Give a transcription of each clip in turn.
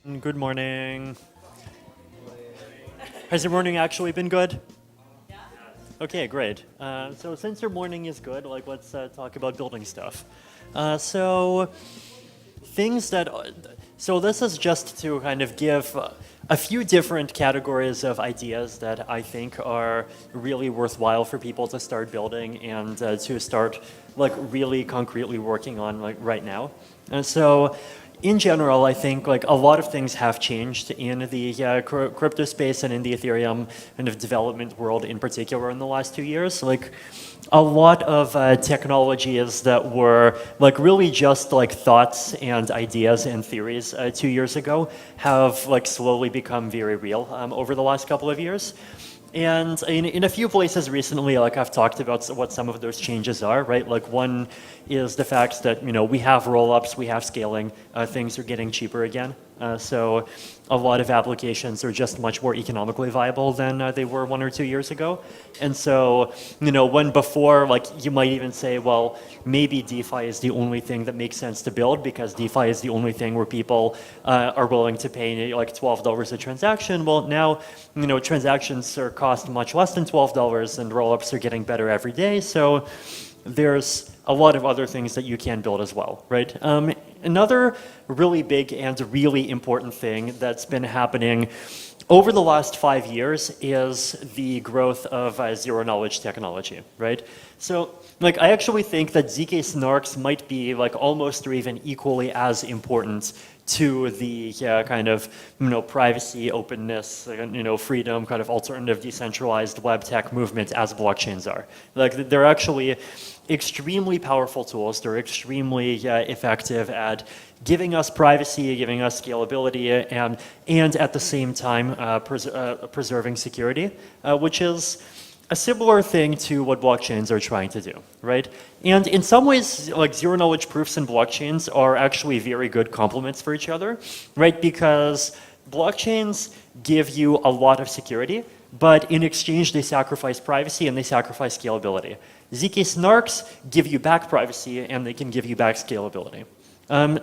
Good morning. Has your morning actually been good? Okay, great. So since your morning is good, let's talk about building stuff. So things that, so this is just to kind of give a few different categories of ideas that I think are really worthwhile for people to start building and to start really concretely working on right now. And so in general, I think a lot of things have changed in the crypto space and in the Ethereum kind of development world in particular in the last 2 years. A lot of technologies that were really just thoughts and ideas and theories 2 years ago have slowly become very real over the last couple of years. And in a few places recently, I've talked about what some of those changes are, right? One is the fact that, we have rollups, we have scaling, things are getting cheaper again. So a lot of applications are just much more economically viable than they were 1 or 2 years ago. And so, when before, you might even say, well, maybe DeFi is the only thing that makes sense to build because DeFi is the only thing where people are willing to pay $12 a transaction. Well, now, transactions cost much less than $12 and rollups are getting better every day. So there's a lot of other things that you can build as well, right? Another really big and really important thing that's been happening over the last 5 years is the growth of zero-knowledge technology, right? So, I actually think that ZK snarks might be almost or even equally as important to the kind of privacy, openness, freedom, kind of alternative decentralized web tech movement as blockchains are. They're actually extremely powerful tools. They're extremely effective at giving us privacy, giving us scalability, and at the same time preserving security, which is a similar thing to what blockchains are trying to do, right? And in some ways, zero-knowledge proofs and blockchains are actually very good complements for each other, right? Because blockchains give you a lot of security, but in exchange, they sacrifice privacy and they sacrifice scalability. ZK snarks give you back privacy and they can give you back scalability.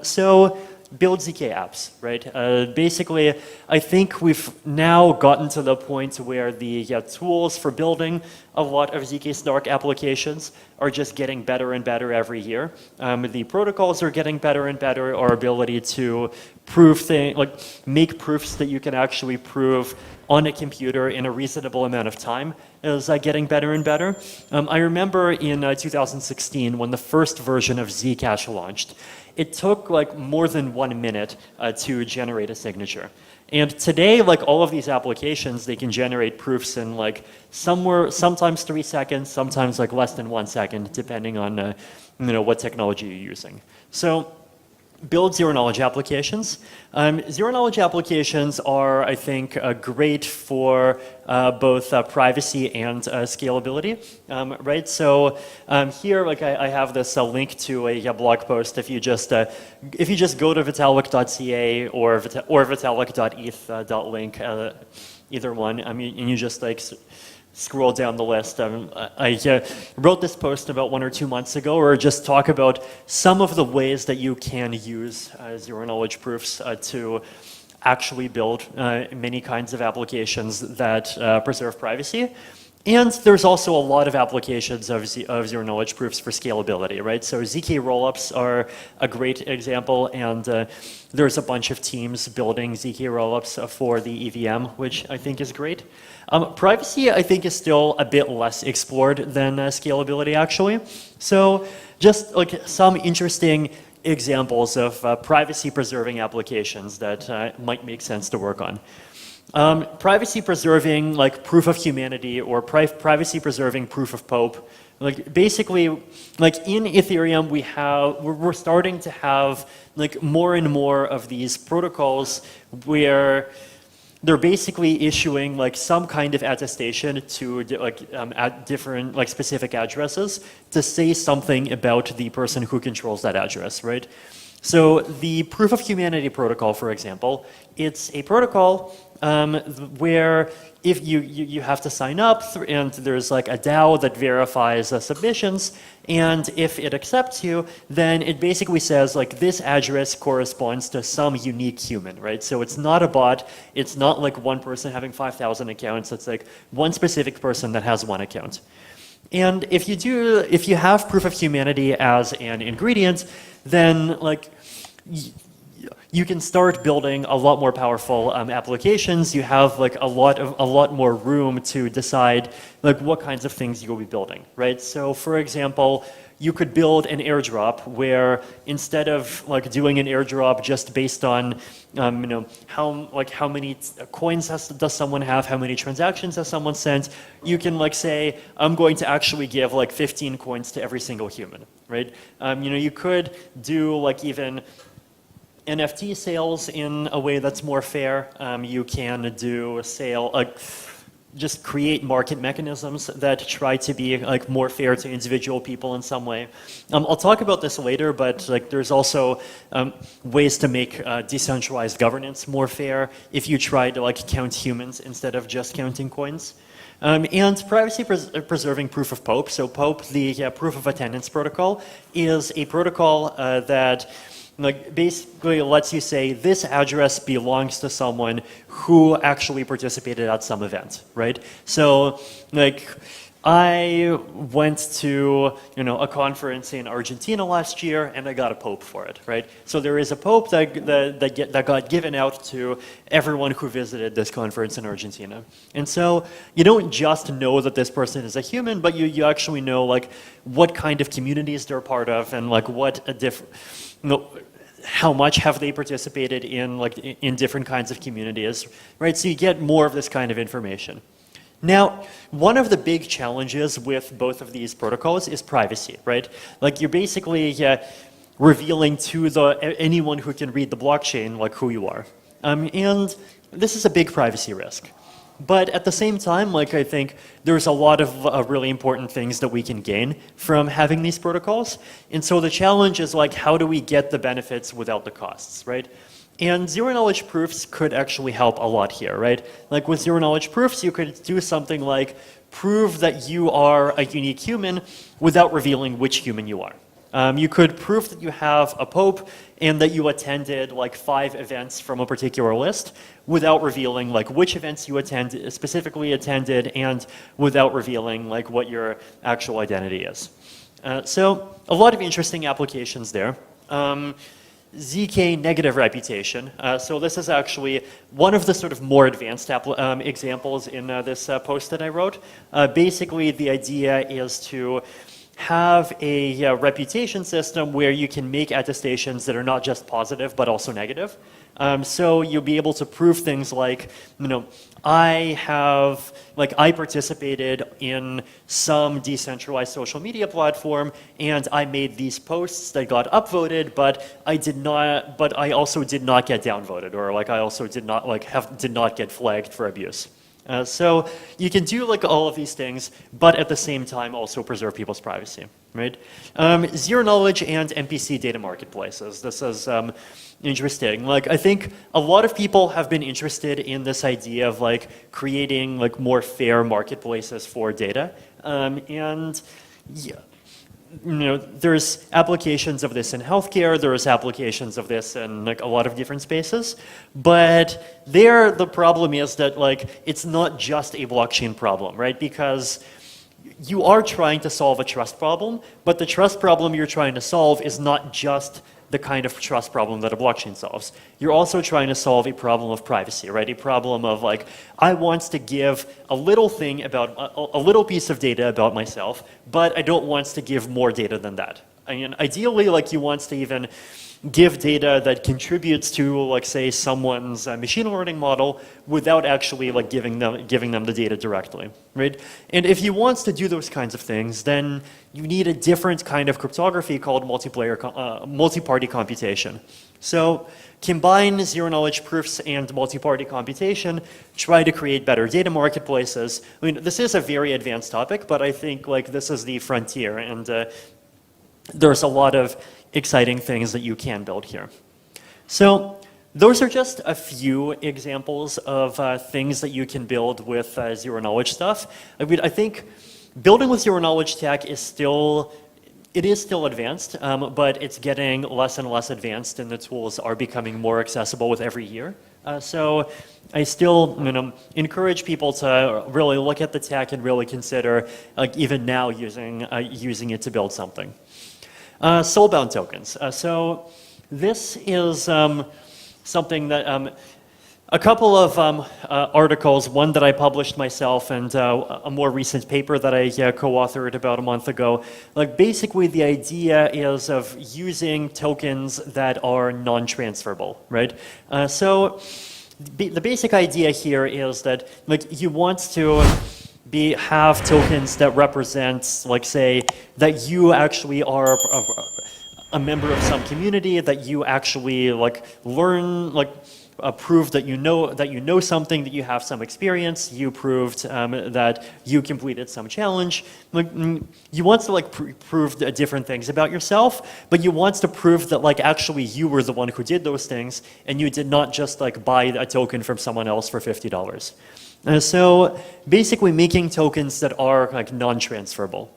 So build ZK apps, right? Basically, I think we've now gotten to the point where the tools for building a lot of ZK snark applications are just getting better and better every year. The protocols are getting better and better. Our ability to prove things, make proofs that you can actually prove on a computer in a reasonable amount of time is getting better and better. I remember in 2016 when the first version of Zcash launched, it took more than 1 minute to generate a signature. And today, all of these applications, they can generate proofs in sometimes 3 seconds, sometimes less than 1 second, depending on what technology you're using. So build zero-knowledge applications. Zero-knowledge applications are, I think, great for both privacy and scalability, right? So here, I have this link to a blog post. If you just go to vitalik.ca or vitalik.eth.link, either one, and you just scroll down the list. I wrote this post about 1 or 2 months ago, or just talk about some of the ways that you can use zero-knowledge proofs to actually build many kinds of applications that preserve privacy. And there's also a lot of applications of zero-knowledge proofs for scalability, right? So ZK rollups are a great example, and there's a bunch of teams building ZK rollups for the EVM, which I think is great. Privacy, I think, is still a bit less explored than scalability, actually. So just some interesting examples of privacy-preserving applications that might make sense to work on. Privacy preserving proof of humanity or privacy preserving proof of Pope. Basically, in Ethereum, we're starting to have more and more of these protocols where they're basically issuing some kind of attestation to at different specific addresses to say something about the person who controls that address, right? So the proof of humanity protocol, for example, it's a protocol where if you have to sign up and there's like a DAO that verifies submissions, and if it accepts you, then it basically says like this address corresponds to some unique human, right? So it's not a bot, it's not like one person having 5,000 accounts, it's like one specific person that has one account. And if you have proof of humanity as an ingredient, then like you can start building a lot more powerful applications. You have like a lot more room to decide like what kinds of things you'll be building, right? So for example, you could build an airdrop where instead of like doing an airdrop just based on how many coins does someone have, how many transactions has someone sent, you can like say I'm going to actually give like 15 coins to every single human, right? You could do like even NFT sales in a way that's more fair. You can do just create market mechanisms that try to be like more fair to individual people in some way. I'll talk about this later, but like there's also ways to make decentralized governance more fair if you try to like count humans instead of just counting coins. And privacy preserving proof of POAP. So POAP, the proof of attendance protocol, is a protocol that like basically lets you say this address belongs to someone who actually participated at some event, right? So like I went to a conference in Argentina last year and I got a POAP for it, right? So there is a POAP that got given out to everyone who visited this conference in Argentina. And so you don't just know that this person is a human, but you actually know like what kind of communities they're part of and like what a different how much have they participated in different kinds of communities, right? So you get more of this kind of information. Now, one of the big challenges with both of these protocols is privacy, right? Like you're basically revealing to anyone who can read the blockchain like who you are. And this is a big privacy risk. But at the same time, like I think there's a lot of really important things that we can gain from having these protocols. And so the challenge is like, how do we get the benefits without the costs, right? And zero-knowledge proofs could actually help a lot here, right? Like with zero-knowledge proofs, you could do something like prove that you are a unique human without revealing which human you are. You could prove that you have a POAP and that you attended like 5 events from a particular list without revealing like which events you specifically attended and without revealing like what your actual identity is. So a lot of interesting applications there. ZK negative reputation. So this is actually one of the sort of more advanced examples in this post that I wrote. Basically, the idea is to have a reputation system where you can make attestations that are not just positive but also negative. So you'll be able to prove things like, I participated in some decentralized social media platform and I made these posts that got upvoted, but I also did not get downvoted, or like I also did not get flagged for abuse. So you can do like all of these things, but at the same time also preserve people's privacy, right? Zero knowledge and NPC data marketplaces. This is interesting. Like I think a lot of people have been interested in this idea of like creating like more fair marketplaces for data, and yeah. There's applications of this in healthcare, there's applications of this in like a lot of different spaces, but there the problem is that like it's not just a blockchain problem, right? Because you are trying to solve a trust problem, but the trust problem you're trying to solve is not just the kind of trust problem that a blockchain solves. You're also trying to solve a problem of privacy, right? A problem of like, I want to give a little thing about, a little piece of data about myself, but I don't want to give more data than that. I mean, ideally, like you want to even give data that contributes to, like, say, someone's machine learning model without actually like giving them the data directly, right? And if you want to do those kinds of things, then you need a different kind of cryptography called multi-party computation. So combine zero-knowledge proofs and multi-party computation, try to create better data marketplaces. I mean, this is a very advanced topic, but I think like this is the frontier, and there's a lot of exciting things that you can build here. So those are just a few examples of things that you can build with zero-knowledge stuff. I mean, I think building with zero-knowledge tech is still advanced, but it's getting less and less advanced, and the tools are becoming more accessible with every year. So I still encourage people to really look at the tech and really consider, like even now, using it to build something. Soulbound tokens. So this is something that a couple of articles, one that I published myself and a more recent paper that I co-authored about a month ago. Like basically the idea is of using tokens that are non-transferable, right? So the basic idea here is that like you want to have tokens that represent, like say, that you actually are a member of some community, that you actually like learn, like prove that you know something, that you have some experience, you proved that you completed some challenge. Like, you want to like prove different things about yourself, but you want to prove that like actually you were the one who did those things, and you did not just like buy a token from someone else for $50. So basically making tokens that are like non-transferable.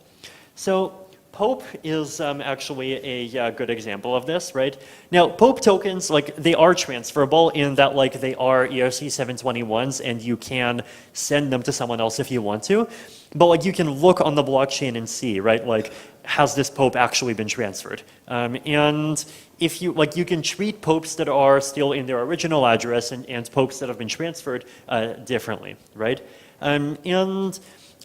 So Pope is actually a good example of this, right? Now, Pope tokens, like they are transferable in that like they are ERC 721s and you can send them to someone else if you want to. But like you can look on the blockchain and see, right? Like, has this Pope actually been transferred? And if you, like you can treat Popes that are still in their original address and Popes that have been transferred differently, right? And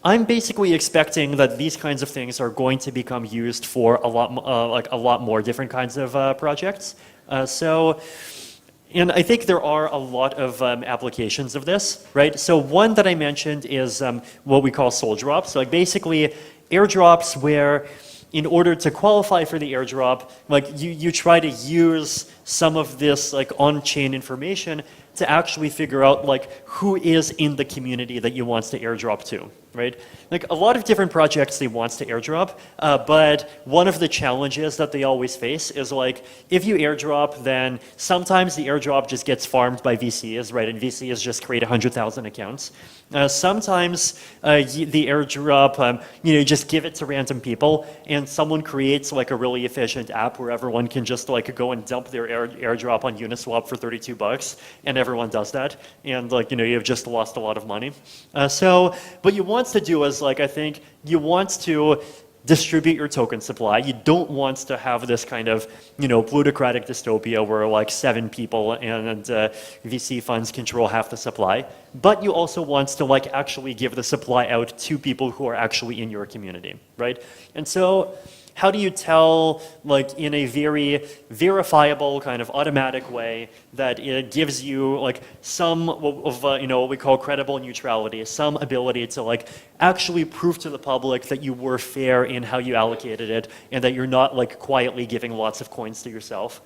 I'm basically expecting that these kinds of things are going to become used for a lot more different kinds of projects. And I think there are a lot of applications of this, right? So one that I mentioned is what we call soul drops. So like basically airdrops where in order to qualify for the airdrop, like you try to use some of this like on-chain information to actually figure out like who is in the community that you want to airdrop to, right? Like a lot of different projects they want to airdrop, but one of the challenges that they always face is like if you airdrop, then sometimes the airdrop just gets farmed by VCs, right? And VCs just create 100,000 accounts. Sometimes the airdrop, you just give it to random people, and someone creates like a really efficient app where everyone can just like go and dump their airdrop on Uniswap for $32, and everyone does that, and like you've just lost a lot of money. So what you want to do is like I think you want to distribute your token supply. You don't want to have this kind of plutocratic dystopia where like 7 people and VC funds control half the supply. But you also want to like actually give the supply out to people who are actually in your community, right? And so how do you tell, like in a very verifiable kind of automatic way, that it gives you like some of what we call credible neutrality, some ability to like actually prove to the public that you were fair in how you allocated it, and that you're not like quietly giving lots of coins to yourself?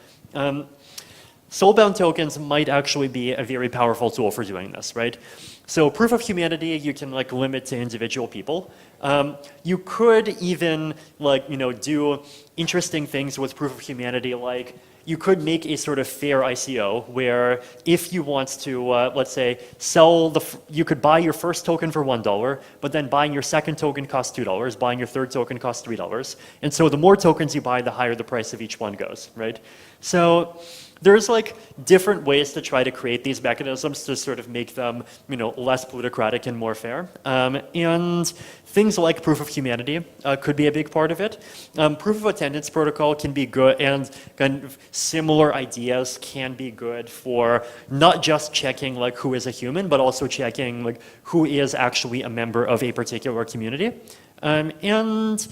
Soulbound tokens might actually be a very powerful tool for doing this, right? So proof of humanity, you can like limit to individual people. You could even like, do interesting things with proof of humanity, like you could make a sort of fair ICO where if you want to, let's say, you could buy your first token for $1, but then buying your second token costs $2, buying your third token costs $3. And so the more tokens you buy, the higher the price of each one goes, right? So there's like different ways to try to create these mechanisms to sort of make them, less plutocratic and more fair. And things like proof of humanity could be a big part of it. Proof of attendance protocol can be good, and kind of similar ideas can be good for not just checking like who is a human, but also checking like who is actually a member of a particular community. And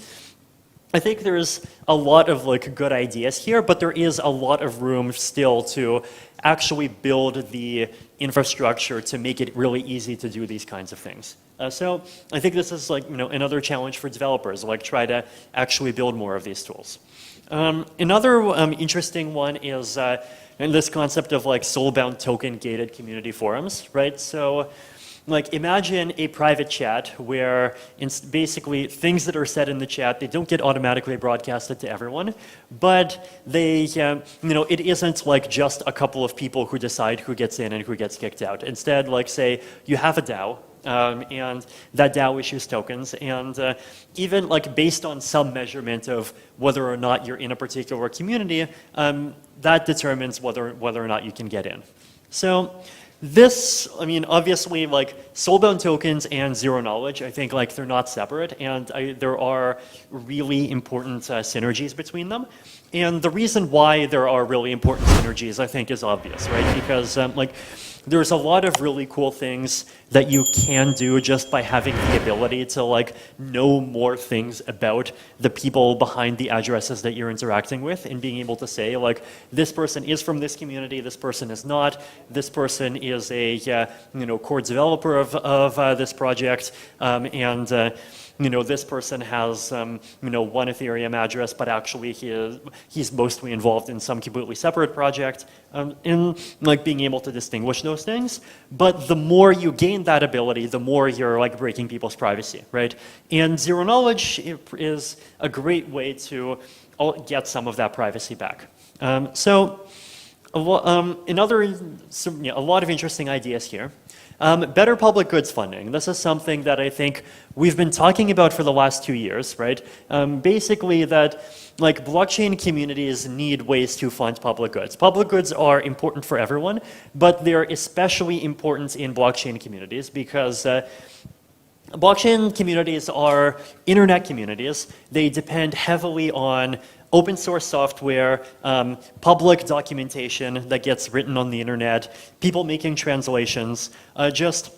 I think there's a lot of like good ideas here, but there is a lot of room still to actually build the infrastructure to make it really easy to do these kinds of things. So I think this is like another challenge for developers, like try to actually build more of these tools. Another interesting one is in this concept of like soulbound token gated community forums, right? So like imagine a private chat where it's basically things that are said in the chat, they don't get automatically broadcasted to everyone, but they, it isn't like just a couple of people who decide who gets in and who gets kicked out. Instead, like say you have a DAO, and that DAO issues tokens, and even like based on some measurement of whether or not you're in a particular community, that determines whether or not you can get in. So this, I mean, obviously, like soulbound tokens and zero knowledge, I think like they're not separate, and there are really important synergies between them. And the reason why there are really important synergies, I think, is obvious, right? Because like there's a lot of really cool things that you can do just by having the ability to like know more things about the people behind the addresses that you're interacting with, and being able to say like, this person is from this community, this person is not, this person is a core developer of this project, and this person has one Ethereum address, but actually he's mostly involved in some completely separate project, in like being able to distinguish those things. But the more you gain that ability, the more you're like breaking people's privacy, right? And zero knowledge is a great way to get some of that privacy back. A lot of interesting ideas here. Better public goods funding. This is something that I think we've been talking about for the last 2 years, right? Basically that like blockchain communities need ways to fund public goods. Public goods are important for everyone, but they're especially important in blockchain communities because blockchain communities are internet communities. They depend heavily on open source software, public documentation that gets written on the internet, people making translations, just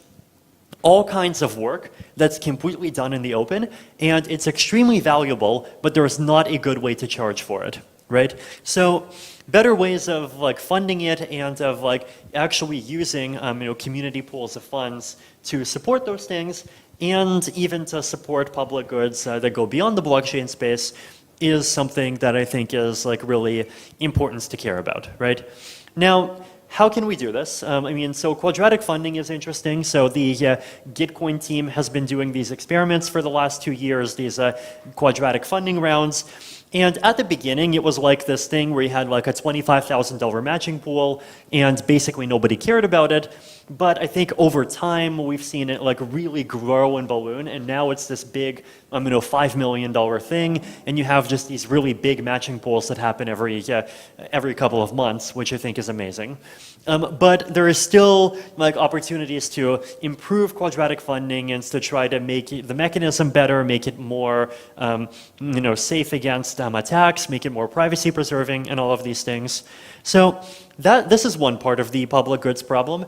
all kinds of work that's completely done in the open, and it's extremely valuable, but there is not a good way to charge for it, right? So better ways of like funding it and of like actually using community pools of funds to support those things, and even to support public goods that go beyond the blockchain space, is something that I think is like really important to care about, right? Now, how can we do this? So quadratic funding is interesting. So the Gitcoin team has been doing these experiments for the last 2 years, these quadratic funding rounds. And at the beginning, it was like this thing where you had like a $25,000 matching pool, and basically nobody cared about it. But I think over time, we've seen it like really grow and balloon, and now it's this big, $5 million thing, and you have just these really big matching pools that happen every couple of months, which I think is amazing. But there is still like opportunities to improve quadratic funding and to try to make the mechanism better, make it more safe against attacks, make it more privacy preserving, and all of these things. So this is one part of the public goods problem.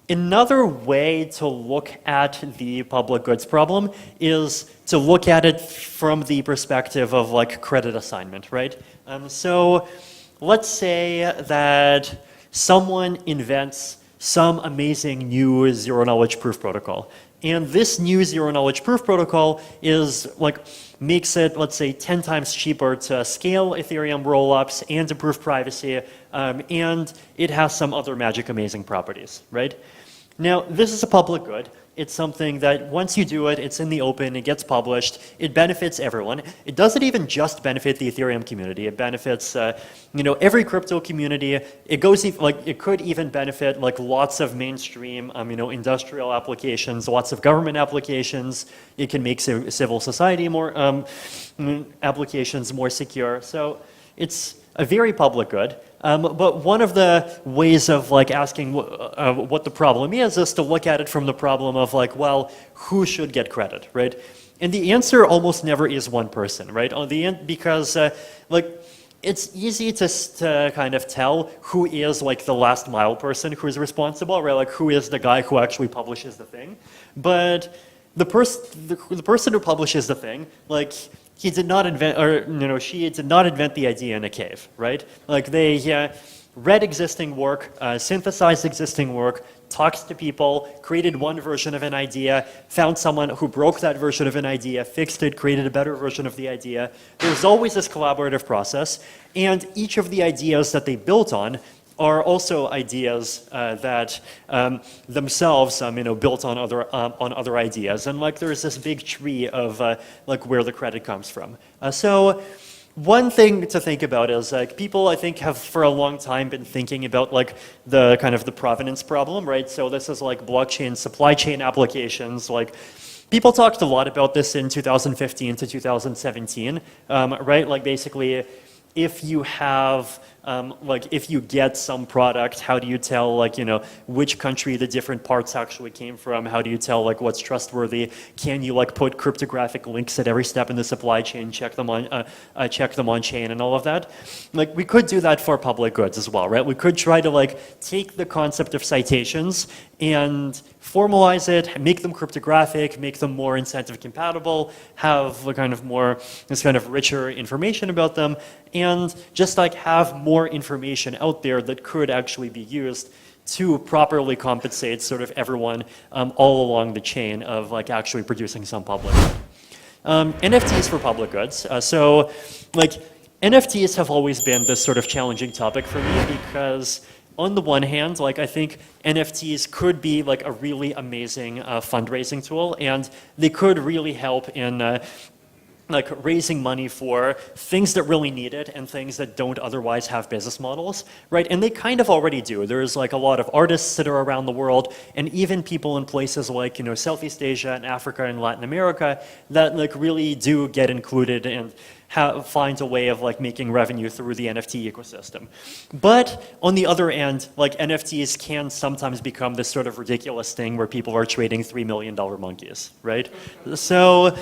Another way to look at the public goods problem is to look at it from the perspective of like credit assignment, right? So let's say that someone invents some amazing new zero knowledge proof protocol. And this new zero knowledge proof protocol is like makes it, let's say, 10 times cheaper to scale Ethereum rollups and improve privacy, and it has some other magic amazing properties, right? Now, this is a public good. It's something that once you do it, it's in the open, it gets published, it benefits everyone. It doesn't even just benefit the Ethereum community. It benefits, every crypto community. It could even benefit like lots of mainstream, industrial applications, lots of government applications. It can make civil society more applications more secure. So it's a very public good. But one of the ways of like asking what the problem is to look at it from the problem of like, well, who should get credit, right? And the answer almost never is one person, right? Because it's easy to kind of tell who is like the last mile person who is responsible, right? Like who is the guy who actually publishes the thing. But the person who publishes the thing, like, he did not invent, or she did not invent the idea in a cave, right? Like they read existing work, synthesized existing work, talked to people, created one version of an idea, found someone who broke that version of an idea, fixed it, created a better version of the idea. There's always this collaborative process, and each of the ideas that they built on are also ideas that themselves, built on other ideas, and like there's this big tree of like where the credit comes from. So one thing to think about is like people I think have for a long time been thinking about like the kind of the provenance problem, right? So this is like blockchain supply chain applications. Like people talked a lot about this in 2015 to 2017, right? Like basically, if you have like if you get some product, how do you tell like which country the different parts actually came from? How do you tell like what's trustworthy? Can you like put cryptographic links at every step in the supply chain, check them on chain and all of that? Like we could do that for public goods as well, right? We could try to like take the concept of citations and formalize it, make them cryptographic, make them more incentive compatible, have a kind of more this kind of richer information about them, and just like have more information out there that could actually be used to properly compensate sort of everyone all along the chain of like actually producing some public good. NFTs for public goods. So like NFTs have always been this sort of challenging topic for me because on the one hand, like I think NFTs could be like a really amazing fundraising tool, and they could really help in like raising money for things that really need it and things that don't otherwise have business models, right? And they kind of already do. There's like a lot of artists that are around the world, and even people in places like Southeast Asia and Africa and Latin America that like really do get included and find a way of like making revenue through the NFT ecosystem. But on the other end, like NFTs can sometimes become this sort of ridiculous thing where people are trading $3 million monkeys, right? So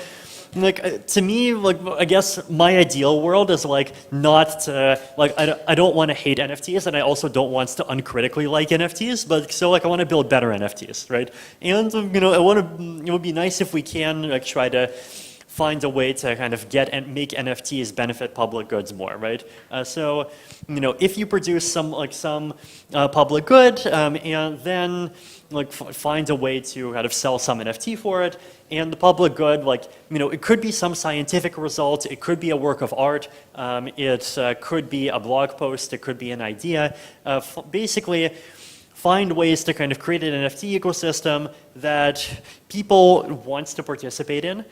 like to me, like I guess my ideal world is like not to like I don't want to hate NFTs, and I also don't want to uncritically like NFTs, but so like I want to build better NFTs, right? And it would be nice if we can like try to find a way to kind of get and make NFTs benefit public goods more, right? So if you produce some public good and then like find a way to kind of sell some NFT for it, and the public good, like it could be some scientific result, it could be a work of art, it could be a blog post, it could be an idea. Basically, find ways to kind of create an NFT ecosystem that people want to participate in,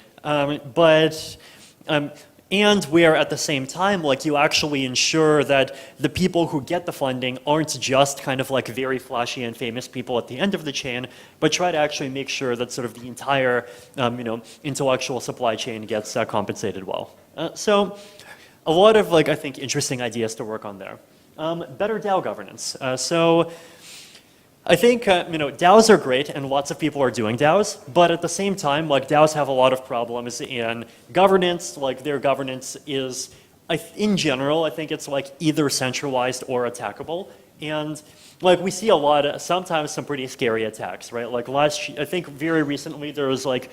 and where at the same time, like you actually ensure that the people who get the funding aren't just kind of like very flashy and famous people at the end of the chain, but try to actually make sure that sort of the entire, intellectual supply chain gets compensated well. So a lot of like, I think, interesting ideas to work on there. Better DAO governance. So I think DAOs are great and lots of people are doing DAOs, but at the same time, like DAOs have a lot of problems in governance. Like their governance is, in general, I think it's like either centralized or attackable. And like we see a lot of, sometimes some pretty scary attacks, right? Like I think very recently there was like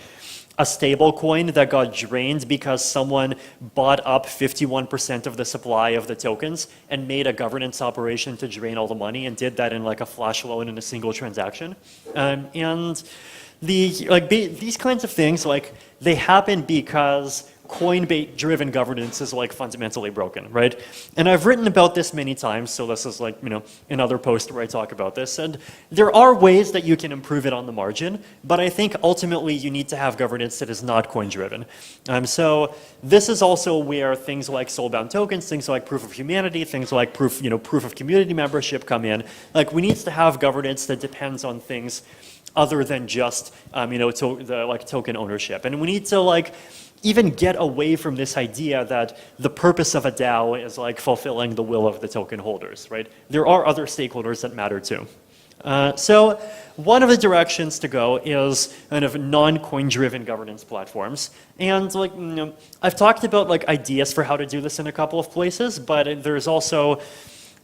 a stable coin that got drained because someone bought up 51% of the supply of the tokens and made a governance operation to drain all the money, and did that in like a flash loan in a single transaction. And these kinds of things, like they happen because Coinbase-driven governance is like fundamentally broken, right? And I've written about this many times, so this is like, another post where I talk about this. And there are ways that you can improve it on the margin, but I think ultimately you need to have governance that is not coin-driven. So this is also where things like soul-bound tokens, things like proof of humanity, things like proof of community membership come in. Like we need to have governance that depends on things other than just, token ownership. And we need to like even get away from this idea that the purpose of a DAO is like fulfilling the will of the token holders, right? There are other stakeholders that matter too. So one of the directions to go is kind of non-coin driven governance platforms. And like, I've talked about like ideas for how to do this in a couple of places, but there's also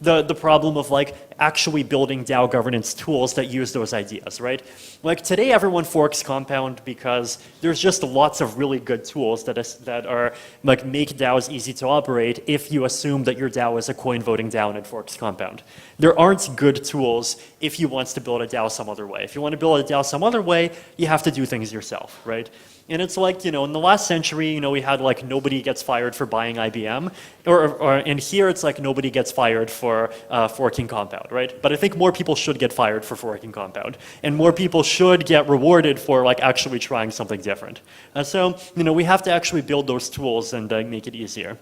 the problem of like actually building DAO governance tools that use those ideas, right? Like today everyone forks Compound because there's just lots of really good tools that are like make DAOs easy to operate if you assume that your DAO is a coin voting DAO and it forks Compound. There aren't good tools if you want to build a DAO some other way. If you want to build a DAO some other way, you have to do things yourself, right? And it's like, in the last century, we had like nobody gets fired for buying IBM, and here it's like nobody gets fired for forking Compound, right? But I think more people should get fired for forking Compound, and more people should get rewarded for like actually trying something different. So, we have to actually build those tools and make it easier.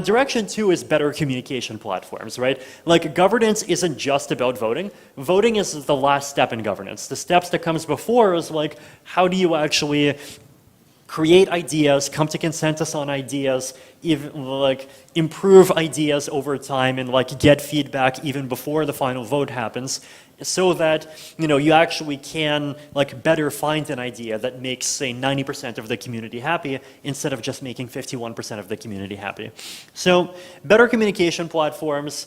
Direction 2 is better communication platforms, right? Like governance isn't just about voting. Voting is the last step in governance. The steps that comes before is like, how do you actually create ideas, come to consensus on ideas, even like improve ideas over time and like get feedback even before the final vote happens, so that you actually can like better find an idea that makes, say, 90% of the community happy instead of just making 51% of the community happy. So better communication platforms.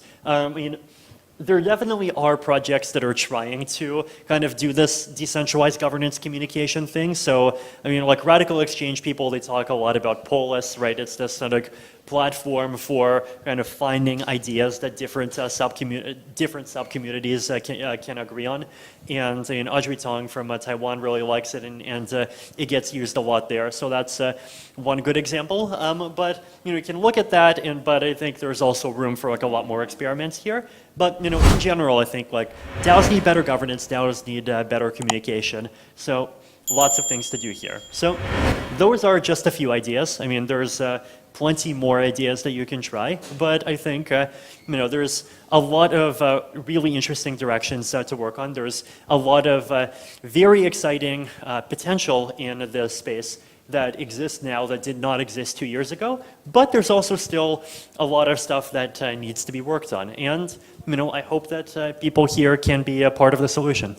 There definitely are projects that are trying to kind of do this decentralized governance communication thing. So, like Radical Exchange people, they talk a lot about Polis, right? It's this sort of platform for kind of finding ideas that different subcommunities can agree on. And Audrey Tong from Taiwan really likes it, and it gets used a lot there. So that's one good example. But you can look at that, but I think there's also room for like a lot more experiments here. But in general, I think like DAOs need better governance, DAOs need better communication. So lots of things to do here. So those are just a few ideas. There's plenty more ideas that you can try, but I think there's a lot of really interesting directions to work on. There's a lot of very exciting potential in this space that exists now that did not exist 2 years ago, but there's also still a lot of stuff that needs to be worked on. And I hope that people here can be a part of the solution.